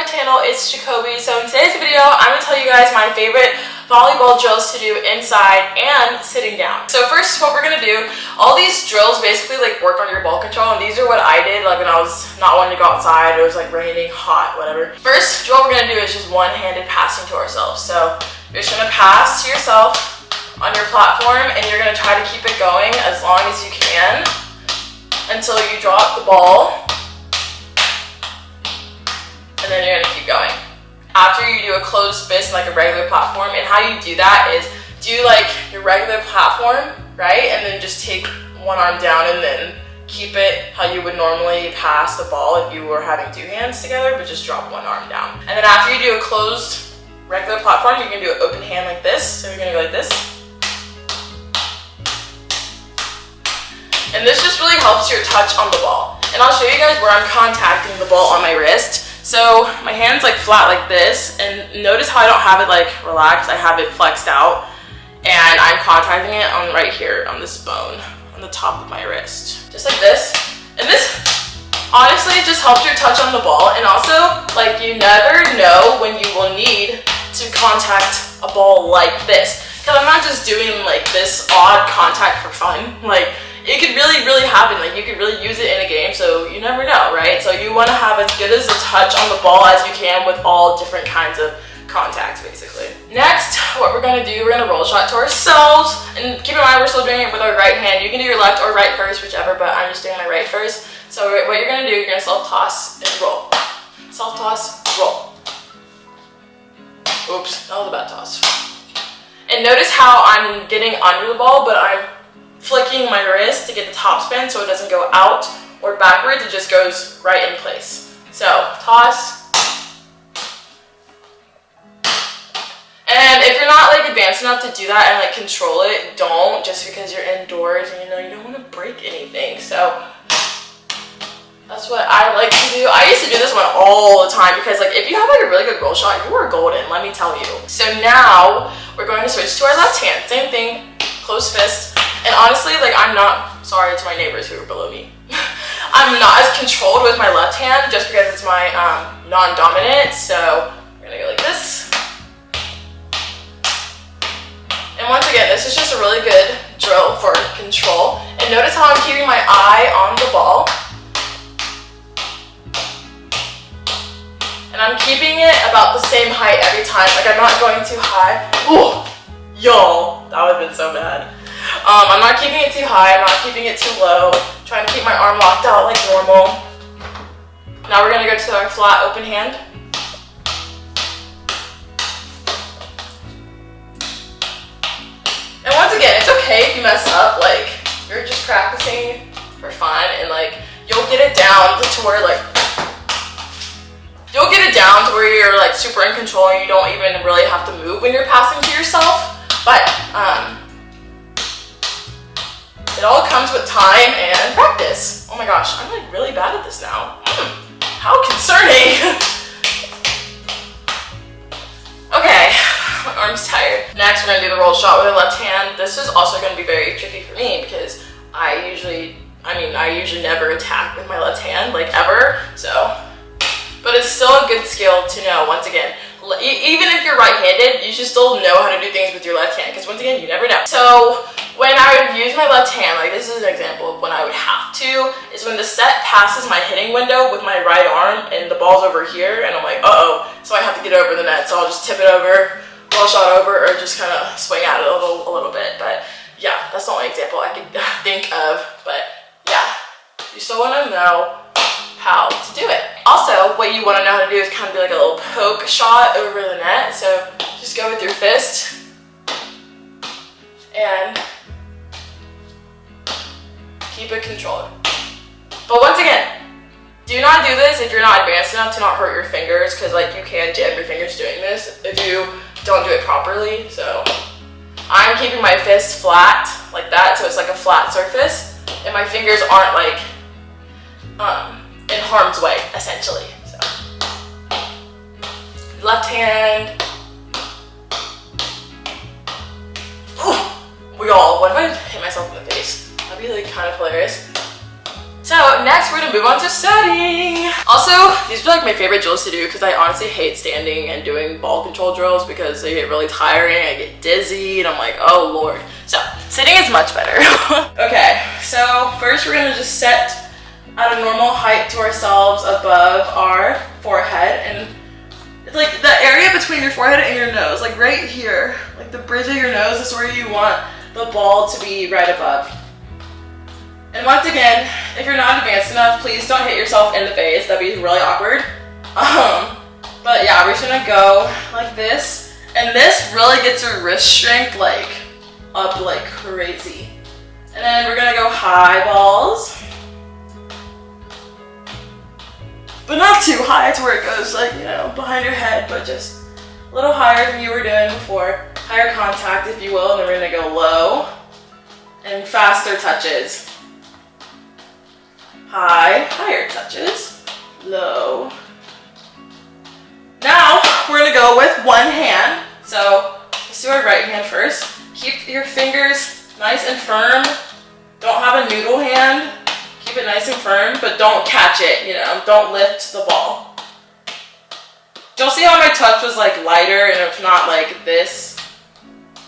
my channel. It's Jacoby. So in today's video, I'm going to tell you guys my favorite volleyball drills to do inside and sitting down. So first, what we're going to do, all these drills basically like work on your ball control, and these are what I did like when I was not wanting to go outside. It was like raining, hot, whatever. First drill we're going to do is just one-handed passing to ourselves. So you're just going to pass to yourself on your platform, and you're going to try to keep it going as long as you can until you drop the ball. And then you're gonna keep going. After you do a closed fist like a regular platform, and how you do that is do like your regular platform, right? And then just take one arm down and then keep it how you would normally pass the ball if you were having two hands together, but just drop one arm down. And then after you do a closed regular platform, you can do an open hand like this. So you're gonna go like this. And this just really helps your touch on the ball. And I'll show you guys where I'm contacting the ball on my wrist. So my hand's like flat like this, and notice how I don't have it like relaxed, I have it flexed out, and I'm contacting it on right here on this bone on the top of my wrist, just like this. And this honestly just helps your touch on the ball, and also like you never know when you will need to contact a ball like this, because I'm not just doing like this odd contact for fun. Like it could really happen, like you could really use it in a game, so you never know, right? So you want to have as good as a touch on the ball as you can with all different kinds of contacts, basically. Next, what we're going to do, we're going to roll shot to ourselves, and keep in mind we're still doing it with our right hand. You can do your left or right first, whichever, but I'm just doing my right first. So what you're going to do, you're going to self-toss and roll. Self-toss, roll. Oops, that was a bad toss. And notice how I'm getting under the ball, but I'm flicking my wrist to get the top spin so it doesn't go out or backwards, it just goes right in place. So toss. And if you're not like advanced enough to do that and like control it, don't, just because you're indoors and you don't want to break anything. So that's what I like to do. I used to do this one all the time because like if you have like a really good roll shot, you are golden, let me tell you. So now we're going to switch to our left hand. Same thing, closed fist. And honestly, like I'm not, sorry to my neighbors who are below me, I'm not as controlled with my left hand just because it's my non-dominant. So we're gonna go like this. And once again, this is just a really good drill for control. And notice how I'm keeping my eye on the ball. And I'm keeping it about the same height every time. Like I'm not going too high. Ooh, y'all, that would have been so bad. I'm not keeping it too high, I'm not keeping it too low. I'm trying to keep my arm locked out like normal. Now we're gonna go to our flat open hand. And once again, it's okay if you mess up, like you're just practicing for fun, and like you'll get it down to where like you're like super in control and you don't even really have to move when you're passing to yourself. But it all comes with time and practice. Oh my gosh, I'm like really bad at this now. How concerning. Okay, my arm's tired. Next, we're gonna do the roll shot with our left hand. This is also gonna be very tricky for me because I usually never attack with my left hand, like ever, so. But it's still a good skill to know, once again. Even if you're right-handed, you should still know how to do things with your left hand, because once again, you never know. So when I would use my left hand, like this is an example of when I would have to, is when the set passes my hitting window with my right arm and the ball's over here, and I'm like, uh-oh, so I have to get over the net. So I'll just tip it over, roll shot over, or just kind of swing at it a little bit. But yeah, that's the only example I could think of. But yeah, you still want to know how to do it. Also, what you want to know how to do is kind of be like a little poke shot over the net. So just go with your fist and keep it controlled. But once again, do not do this if you're not advanced enough to not hurt your fingers, because like you can jam your fingers doing this if you don't do it properly. So I'm keeping my fist flat like that, so it's like a flat surface, and my fingers aren't like in harm's way, essentially. So left hand. What if I hit myself in the face? That'd be like kind of hilarious. So next we're gonna move on to setting. Also, these are like my favorite drills to do because I honestly hate standing and doing ball control drills because they get really tiring. I get dizzy and I'm like, oh Lord. So sitting is much better. Okay, so first we're gonna just set at a normal height to ourselves above our forehead, and it's like the area between your forehead and your nose, like right here, like the bridge of your nose is where you want the ball to be right above. And once again, if you're not advanced enough, please don't hit yourself in the face. That'd be really awkward. But yeah, we're just gonna go like this. And this really gets your wrist strength like up like crazy. And then we're gonna go high balls. But not too high to where it goes like, you know, behind your head, but just a little higher than you were doing before. Higher contact, if you will, and then we're gonna go low and faster touches. High, higher touches, low. Now we're gonna go with one hand. So let's do our right hand first. Keep your fingers nice and firm. Don't have a noodle hand. Keep it nice and firm, but don't catch it, you know, don't lift the ball. You'll see how my touch was like lighter and it's not like this.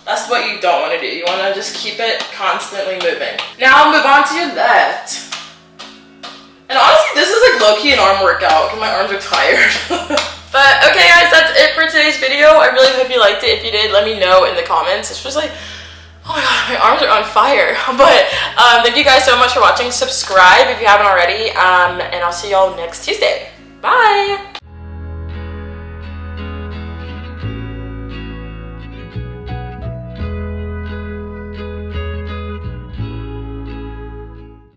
That's what you don't want to do. You want to just keep it constantly moving. Now move on to your left. And honestly, this is like low-key an arm workout because my arms are tired. But okay guys, that's it for today's video. I really hope you liked it. If you did, let me know in the comments. It's just like, oh my god, my arms are on fire. But thank you guys so much for watching. Subscribe if you haven't already. And I'll see y'all next Tuesday. Bye!